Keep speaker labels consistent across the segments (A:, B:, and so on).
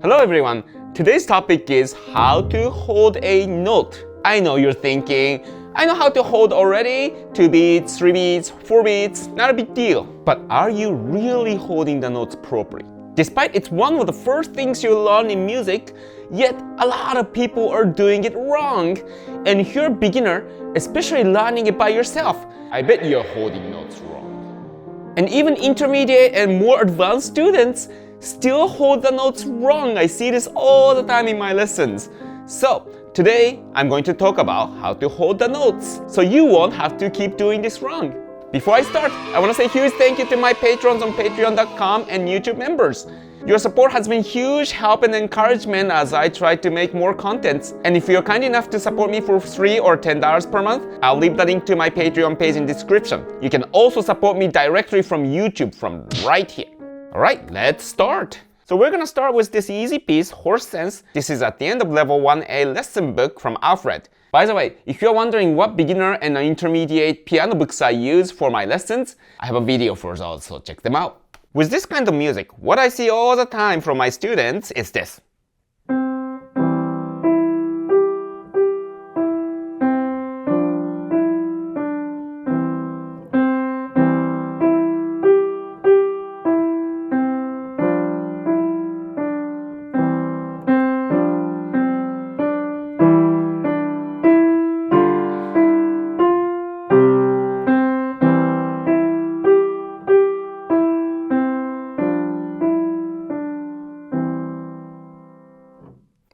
A: Hello everyone! Today's topic is how to hold a note. I know you're thinking, I know how to hold already. 2 beats, 3 beats, 4 beats, not a big deal. But are you really holding the notes properly? Despite it's one of the first things you learn in music, yet a lot of people are doing it wrong. And if you're a beginner, especially learning it by yourself, I bet you're holding notes wrong. And even intermediate and more advanced students still hold the notes wrong. I see this all the time in my lessons. So today I'm going to talk about how to hold the notes so you won't have to keep doing this wrong. Before I start, I want to say a huge thank you to my patrons on patreon.com and YouTube members. Your support has been huge help and encouragement as I try to make more contents. And if you're kind enough to support me for $3 or $10 per month, I'll leave the link to my Patreon page in description. You can also support me directly from YouTube from right here. Alright, let's start. So we're gonna start with this easy piece, Horse Sense. This is at the end of level 1A lesson book from Alfred. By the way, if you're wondering what beginner and intermediate piano books I use for my lessons, I have a video for those, so check them out. With this kind of music, what I see all the time from my students is this.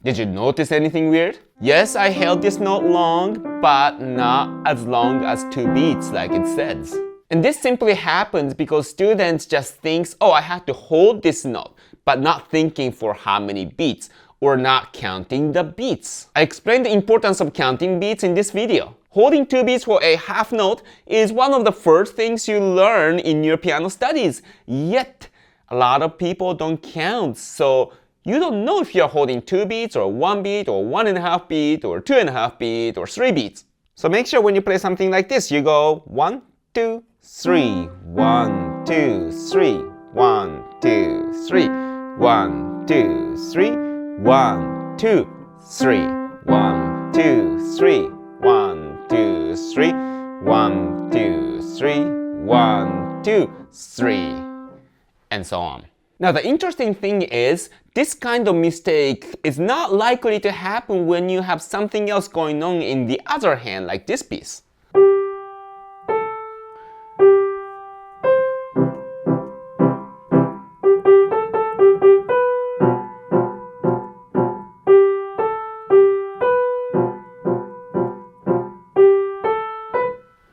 A: Did you notice anything weird? Yes, I held this note long, but not as long as 2 beats like it says. And this simply happens because students just think, oh, I have to hold this note, but not thinking for how many beats or not counting the beats. I explained the importance of counting beats in this video. Holding 2 beats for a half note is one of the first things you learn in your piano studies. Yet, a lot of people don't count, so you don't know if you're holding 2 beats or 1 beat or 1.5 beat or 2.5 beat or 3 beats. So make sure when you play something like this, you go 1, 2, 3, 1, 2, 3, 1, 2, 3, 1, 2, 3, 1, 2, 3, 1, 2, 3, 1, 2, 3, 1, 2, 3, 1, 2, 3, and so on. Now the interesting thing is, this kind of mistake is not likely to happen when you have something else going on in the other hand, like this piece.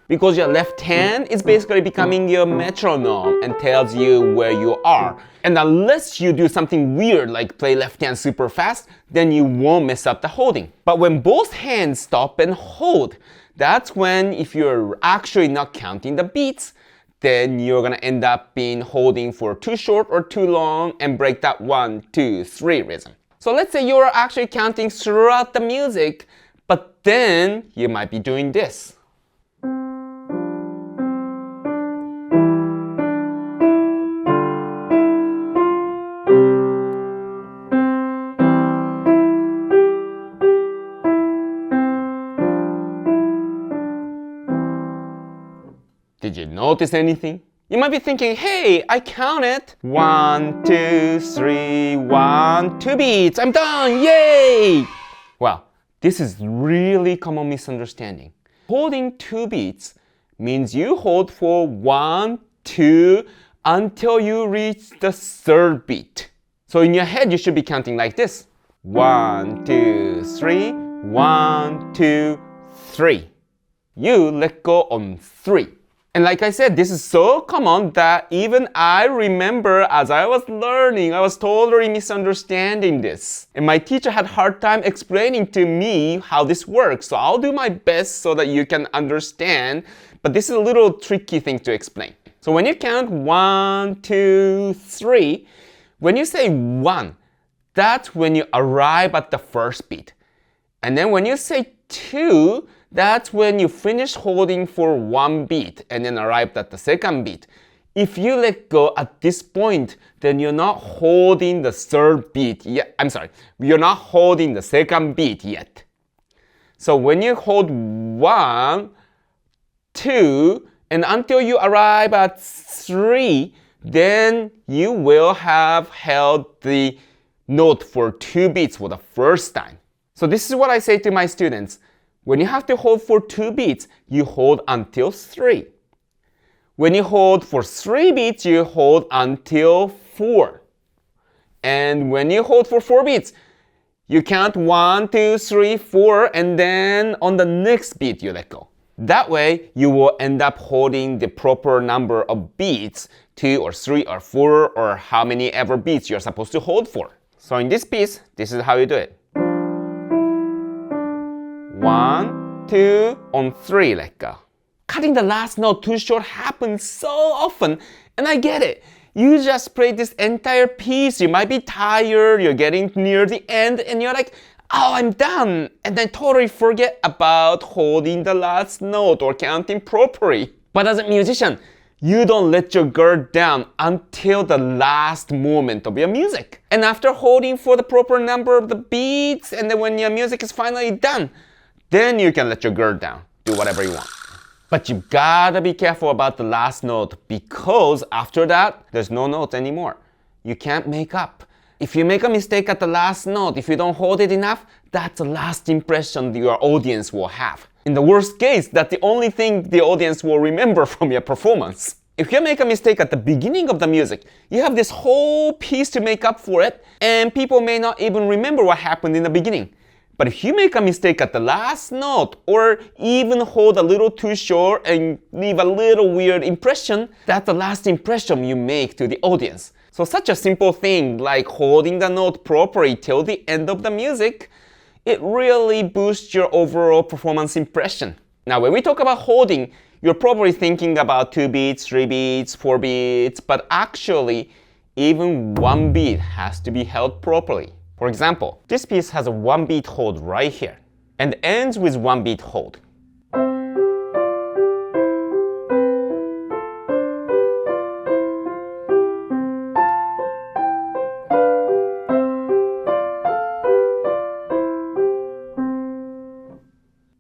A: Because your left hand is basically becoming your metronome and tells you where you are. And unless you do something weird like play left hand super fast, then you won't mess up the holding. But when both hands stop and hold, that's when, if you're actually not counting the beats, then you're gonna end up being holding for too short or too long and break that 1, 2, 3 rhythm. So let's say you're actually counting throughout the music, but then you might be doing this. Did you notice anything? You might be thinking, hey, I counted 1, 2, 3, 1, 2 beats. I'm done, yay! Well, this is really common misunderstanding. Holding 2 beats means you hold for 1, 2 until you reach the 3rd beat. So in your head, you should be counting like this. 1, 2, 3, 1, 2, 3. You let go on 3. And like I said, this is so common that even I remember as I was learning, I was totally misunderstanding this. And my teacher had a hard time explaining to me how this works. So I'll do my best so that you can understand. But this is a little tricky thing to explain. So when you count 1, 2, 3, when you say 1, that's when you arrive at the 1st beat. And then when you say 2, that's when you finish holding for 1 beat and then arrived at the 2nd beat. If you let go at this point, then you're not holding the third beat yet. I'm sorry, you're not holding the second beat yet. So when you hold 1, 2, and until you arrive at 3, then you will have held the note for 2 beats for the first time. So this is what I say to my students. When you have to hold for 2 beats, you hold until 3. When you hold for 3 beats, you hold until 4. And when you hold for 4 beats, you count 1, 2, 3, 4, and then on the next beat, you let go. That way, you will end up holding the proper number of beats, 2 or 3 or 4, or how many ever beats you're supposed to hold for. So in this piece, this is how you do it. 1, 2, on 3, let go. Cutting the last note too short happens so often, and I get it. You just played this entire piece, you might be tired, you're getting near the end, and you're like, oh, I'm done, and then totally forget about holding the last note or counting properly. But as a musician, you don't let your guard down until the last moment of your music. And after holding for the proper number of the beats, and then when your music is finally done, then you can let your guard down. Do whatever you want. But you gotta be careful about the last note, because after that, there's no note anymore. You can't make up. If you make a mistake at the last note, if you don't hold it enough, that's the last impression your audience will have. In the worst case, that's the only thing the audience will remember from your performance. If you make a mistake at the beginning of the music, you have this whole piece to make up for it, and people may not even remember what happened in the beginning. But if you make a mistake at the last note, or even hold a little too short and leave a little weird impression, that's the last impression you make to the audience. So such a simple thing like holding the note properly till the end of the music, it really boosts your overall performance impression. Now when we talk about holding, you're probably thinking about 2 beats, 3 beats, 4 beats, but actually even 1 beat has to be held properly. For example, this piece has a 1 beat hold right here and ends with 1 beat hold.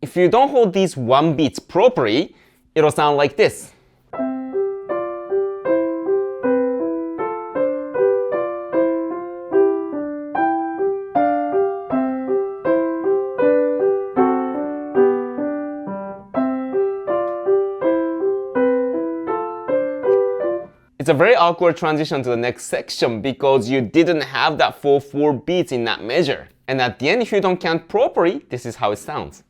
A: If you don't hold these 1 beats properly, it'll sound like this. It's a very awkward transition to the next section because you didn't have that full 4 beats in that measure. And at the end, if you don't count properly, this is how it sounds.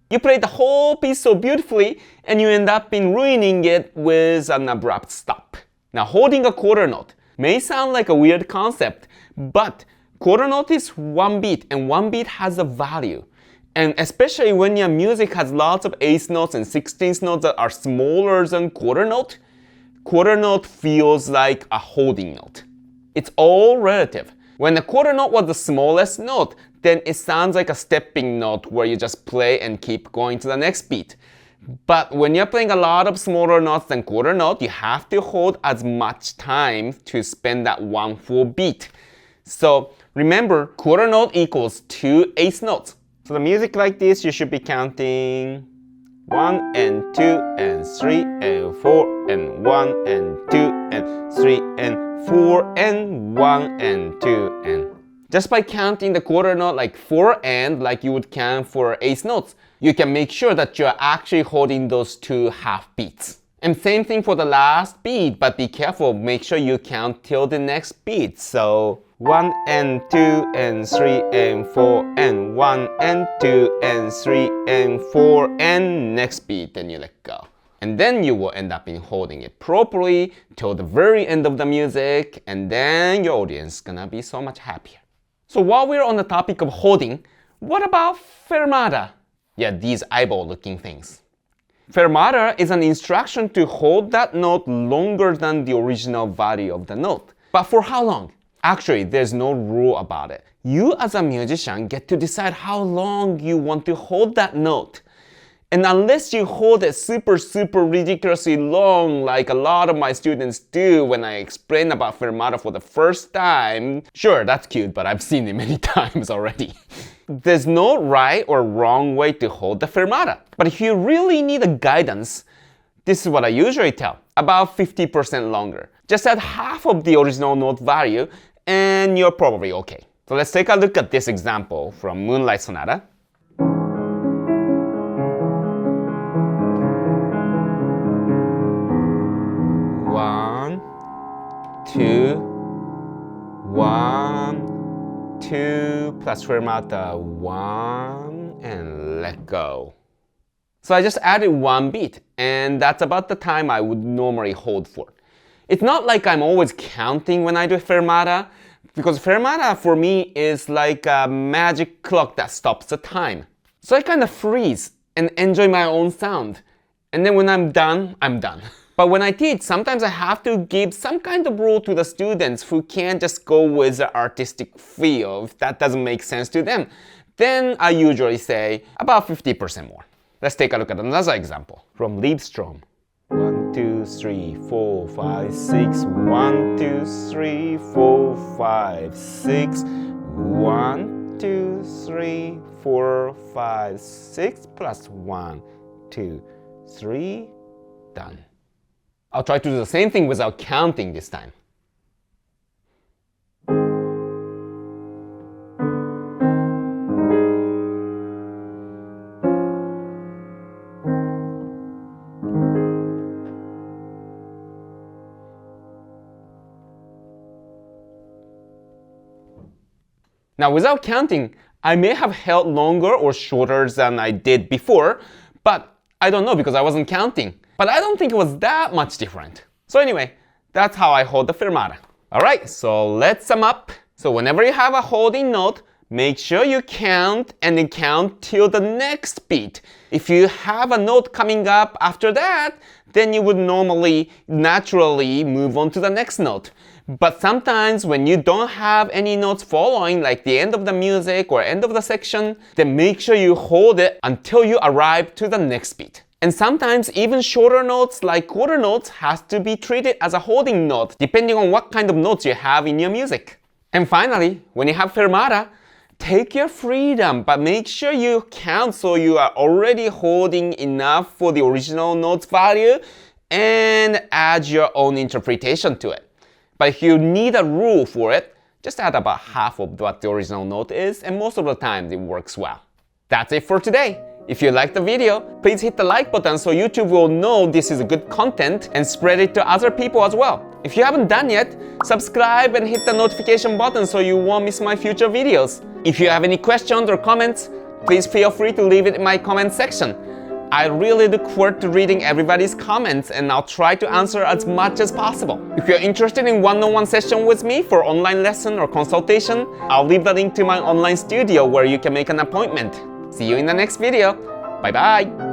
A: You played the whole piece so beautifully, and you end up ruining it with an abrupt stop. Now, holding a quarter note may sound like a weird concept, but quarter note is 1 beat, and 1 beat has a value. And especially when your music has lots of eighth notes and 16th notes that are smaller than quarter note feels like a holding note. It's all relative. When the quarter note was the smallest note, then it sounds like a stepping note where you just play and keep going to the next beat. But when you're playing a lot of smaller notes than quarter note, you have to hold as much time to spend that 1 full beat. So remember, quarter note equals 2 eighth notes. So the music like this, you should be counting 1 and 2 and 3 and 4 and 1 and 2 and 3 and 4 and 1 and 2 and. Just by counting the quarter note like 4 and like you would count for eighth notes, you can make sure that you're actually holding those 2 half beats. And same thing for the last beat, but be careful, make sure you count till the next beat. So 1 and 2 and 3 and 4 and 1 and 2 and 3 and 4 and next beat, then you let go. And then you will end up holding it properly till the very end of the music, and then your audience is gonna be so much happier. So while we're on the topic of holding, what about fermata? Yeah, these eyeball-looking things. Fermata is an instruction to hold that note longer than the original value of the note. But for how long? Actually, there's no rule about it. You as a musician get to decide how long you want to hold that note. And unless you hold it super ridiculously long like a lot of my students do when I explain about fermata for the first time, sure, that's cute, but I've seen it many times already. There's no right or wrong way to hold the fermata. But if you really need a guidance, this is what I usually tell, about 50% longer. Just add half of the original note value and you're probably okay. So let's take a look at this example from Moonlight Sonata. 1, 2, 1, 2 plus fermata 1 and let go. So I just added 1 beat and that's about the time I would normally hold for. It's not like I'm always counting when I do fermata, because fermata for me is like a magic clock that stops the time. So I kind of freeze and enjoy my own sound. And then when I'm done, I'm done. But when I teach, sometimes I have to give some kind of rule to the students who can't just go with the artistic feel if that doesn't make sense to them. Then I usually say about 50% more. Let's take a look at another example from Liebestraum. 1, 2, 3, 4, 5, 6. 1, 2, 3, 4, 5, 6. 1, 2, 3, 4, 5, 6 plus 1, 2, 3. Done. I'll try to do the same thing without counting this time. Now, without counting, I may have held longer or shorter than I did before, but I don't know because I wasn't counting. But I don't think it was that much different. So anyway, that's how I hold the fermata. Alright, so let's sum up. So whenever you have a holding note, make sure you count and then count till the next beat. If you have a note coming up after that, then you would normally, naturally move on to the next note. But sometimes when you don't have any notes following, like the end of the music or end of the section, then make sure you hold it until you arrive to the next beat. And sometimes even shorter notes like quarter notes has to be treated as a holding note, depending on what kind of notes you have in your music. And finally, when you have fermata, take your freedom, but make sure you count so you are already holding enough for the original note's value and add your own interpretation to it. But if you need a rule for it, just add about half of what the original note is, and most of the time it works well. That's it for today. If you liked the video, please hit the like button so YouTube will know this is good content and spread it to other people as well. If you haven't done yet, subscribe and hit the notification button so you won't miss my future videos. If you have any questions or comments, please feel free to leave it in my comment section. I really look forward to reading everybody's comments and I'll try to answer as much as possible. If you're interested in one-on-one session with me for online lesson or consultation, I'll leave the link to my online studio where you can make an appointment. See you in the next video. Bye bye!